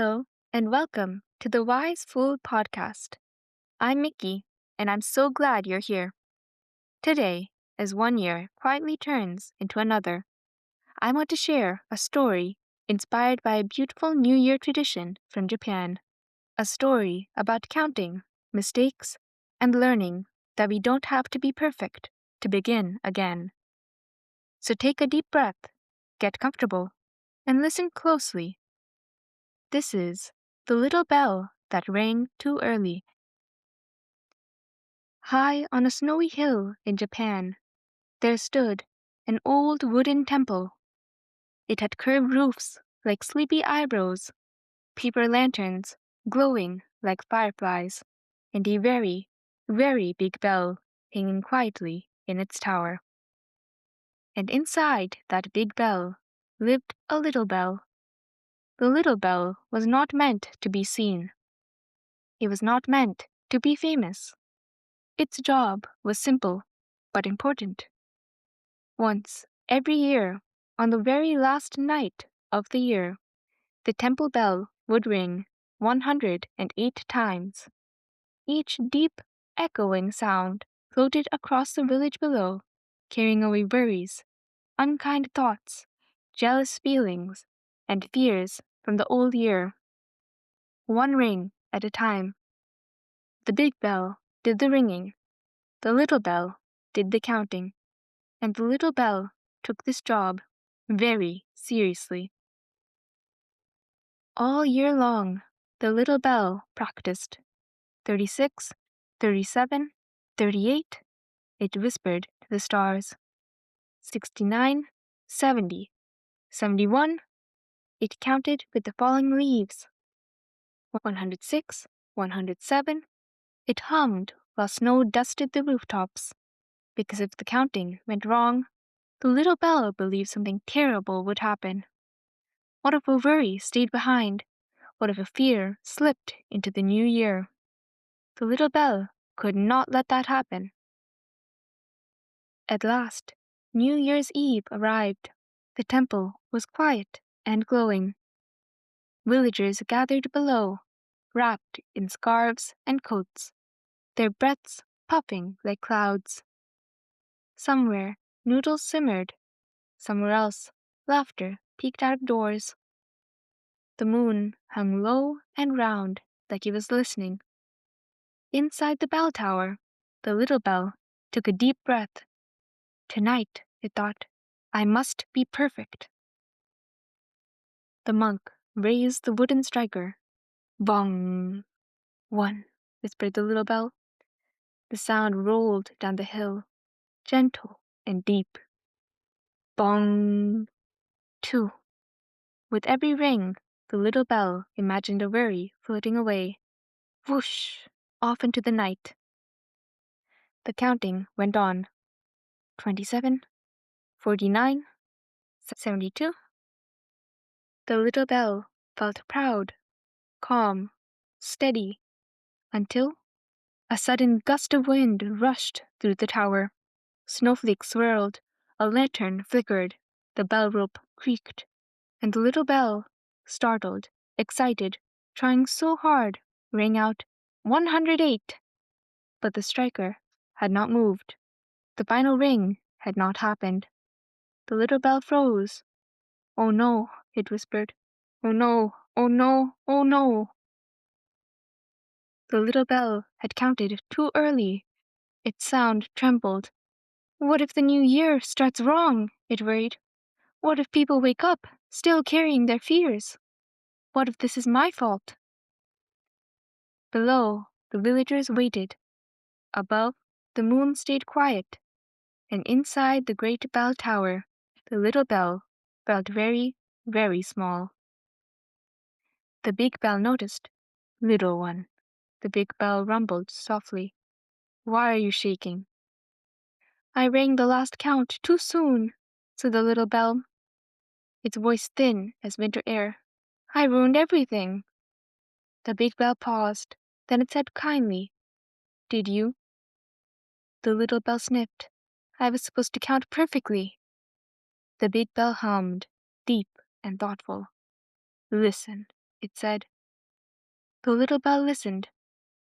Hello, and welcome to the Wise Fool podcast. I'm Mickey, and I'm so glad you're here. Today, as one year quietly turns into another, I want to share a story inspired by a beautiful New Year tradition from Japan. A story about counting, mistakes, and learning that we don't have to be perfect to begin again. So take a deep breath, get comfortable, and listen closely. This is The Little Bell That Rang Too Early. High on a snowy hill in Japan, there stood an old wooden temple. It had curved roofs like sleepy eyebrows, paper lanterns glowing like fireflies, and a very, very big bell hanging quietly in its tower. And inside that big bell lived a little bell. The little bell was not meant to be seen. It was not meant to be famous. Its job was simple but important. Once every year, on the very last night of the year, the temple bell would ring 108 times. Each deep, echoing sound floated across the village below, carrying away worries, unkind thoughts, jealous feelings, and fears from the old year. One ring at a time. The big bell did the ringing, the little bell did the counting, and the little bell took this job very seriously. All year long, the little bell practiced. 36, 37, 38, it whispered to the stars. 69, 70, 71, it counted with the falling leaves. 106, 107, it hummed while snow dusted the rooftops. Because if the counting went wrong, the little bell believed something terrible would happen. What if a worry stayed behind? What if a fear slipped into the new year? The little bell could not let that happen. At last, New Year's Eve arrived. The temple was quiet and glowing. Villagers gathered below, wrapped in scarves and coats, their breaths puffing like clouds. Somewhere, noodles simmered. Somewhere else, laughter peeked out of doors. The moon hung low and round like it was listening. Inside the bell tower, the little bell took a deep breath. Tonight, it thought, I must be perfect. The monk raised the wooden striker. Bong! 1, whispered the little bell. The sound rolled down the hill, gentle and deep. Bong! 2. With every ring, the little bell imagined a worry floating away. Whoosh! Off into the night. The counting went on. 27, 49, 72. The little bell felt proud, calm, steady, until a sudden gust of wind rushed through the tower. Snowflakes swirled, a lantern flickered, the bell rope creaked, and the little bell, startled, excited, trying so hard, rang out 108. But the striker had not moved. The final ring had not happened. The little bell froze. Oh no, it whispered. Oh no, oh no, oh no. The little bell had counted too early. Its sound trembled. What if the new year starts wrong? It worried. What if people wake up, still carrying their fears? What if this is my fault? Below, the villagers waited. Above, the moon stayed quiet. And inside the great bell tower, the little bell felt very, very small. The big bell noticed. Little one. The big bell rumbled softly. Why are you shaking? I rang the last count too soon, said the little bell, its voice thin as winter air. I ruined everything. The big bell paused. Then it said kindly, Did you? The little bell sniffed. I was supposed to count perfectly. The big bell hummed, deep and thoughtful. Listen. it said. The little bell listened,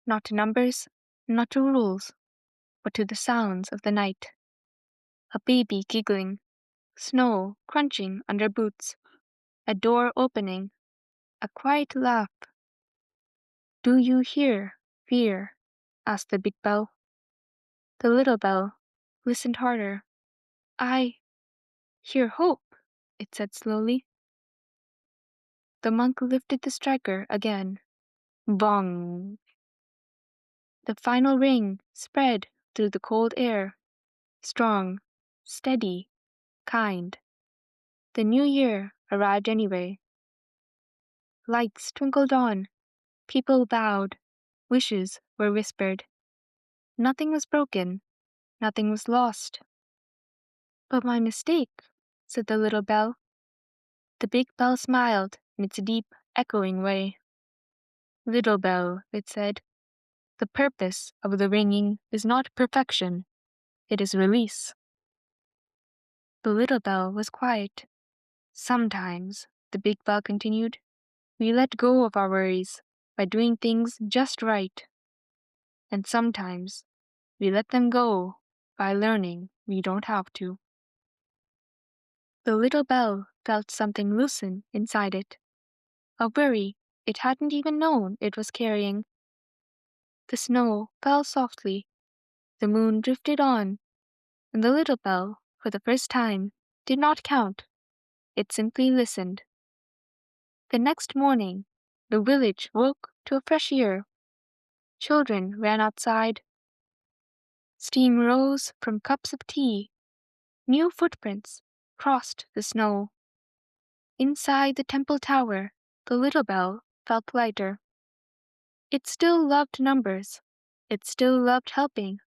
not to numbers, not to rules, but to the sounds of the night. A baby giggling, snow crunching under boots, a door opening, a quiet laugh. Do you hear fear? Asked the big bell. The little bell listened harder. I hear hope, it said slowly. The monk lifted the striker again. Bong! The final ring spread through the cold air, strong, steady, kind. The new year arrived anyway. Lights twinkled on, people bowed, wishes were whispered. Nothing was broken, nothing was lost. But my mistake, said the little bell. The big bell smiled in its deep, echoing way. Little bell, it said, the purpose of the ringing is not perfection, it is release. The little bell was quiet. Sometimes, the big bell continued, we let go of our worries by doing things just right. And sometimes, we let them go by learning we don't have to. The little bell felt something loosen inside it, a worry it hadn't even known it was carrying. The snow fell softly, the moon drifted on, and the little bell, for the first time, did not count. It simply listened. The next morning, the village woke to a fresh year. Children ran outside. Steam rose from cups of tea. New footprints crossed the snow. Inside the temple tower, the little bell felt lighter. It still loved numbers. It still loved helping.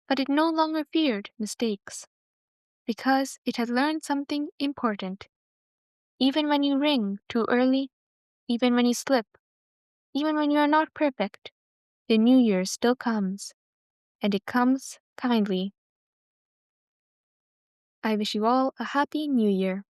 But it no longer feared mistakes, because it had learned something important. Even when you ring too early, even when you slip, even when you are not perfect, the new year still comes, and it comes kindly. I wish you all a happy new year.